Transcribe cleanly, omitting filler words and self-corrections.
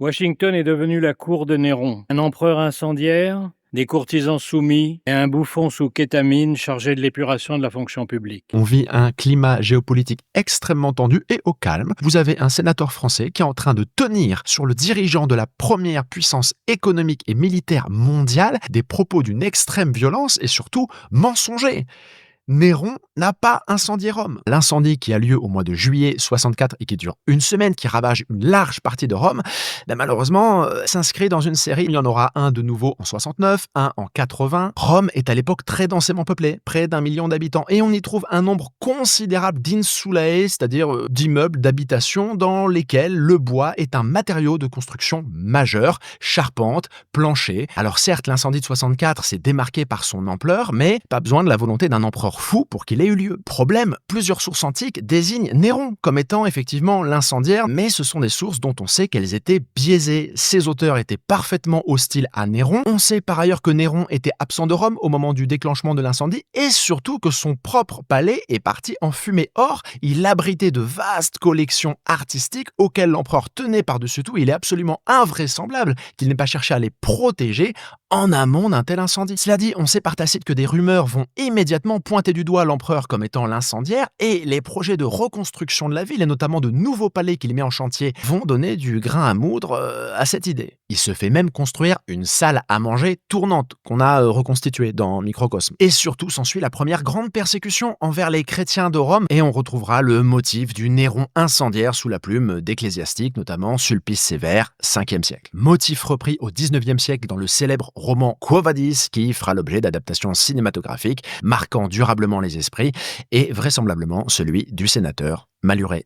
Washington est devenu la cour de Néron, un empereur incendiaire, des courtisans soumis et un bouffon sous kétamine chargé de l'épuration de la fonction publique. On vit un climat géopolitique extrêmement tendu et au calme. Vous avez un sénateur français qui est en train de tenir sur le dirigeant de la première puissance économique et militaire mondiale des propos d'une extrême violence et surtout mensongers. Néron n'a pas incendié Rome. L'incendie qui a lieu au mois de juillet 64 et qui dure une semaine, qui ravage une large partie de Rome, malheureusement, s'inscrit dans une série. Il y en aura un de nouveau en 69, un en 80. Rome est à l'époque très densément peuplée, près d'1 million d'habitants, et on y trouve un nombre considérable d'insulae, c'est-à-dire d'immeubles, d'habitations, dans lesquels le bois est un matériau de construction majeur, charpente, plancher. Alors certes, l'incendie de 64 s'est démarqué par son ampleur, mais pas besoin de la volonté d'un empereur fou pour qu'il ait eu lieu. Problème, plusieurs sources antiques désignent Néron comme étant effectivement l'incendiaire, mais ce sont des sources dont on sait qu'elles étaient biaisées. Ces auteurs étaient parfaitement hostiles à Néron. On sait par ailleurs que Néron était absent de Rome au moment du déclenchement de l'incendie, et surtout que son propre palais est parti en fumée. Or, il abritait de vastes collections artistiques auxquelles l'empereur tenait par-dessus tout. Il est absolument invraisemblable qu'il n'ait pas cherché à les protéger en amont d'un tel incendie. Cela dit, on sait par Tacite que des rumeurs vont immédiatement pointer du doigt l'empereur comme étant l'incendiaire, et les projets de reconstruction de la ville, et notamment de nouveaux palais qu'il met en chantier, vont donner du grain à moudre à cette idée. Il se fait même construire une salle à manger tournante qu'on a reconstituée dans Microcosme. Et surtout s'ensuit la première grande persécution envers les chrétiens de Rome, et on retrouvera le motif du Néron incendiaire sous la plume d'ecclésiastiques, notamment Sulpice Sévère, 5e siècle. Motif repris au 19e siècle dans le célèbre roman Quo Vadis, qui fera l'objet d'adaptations cinématographiques, marquant durablement les esprits, et vraisemblablement celui du sénateur Maluret.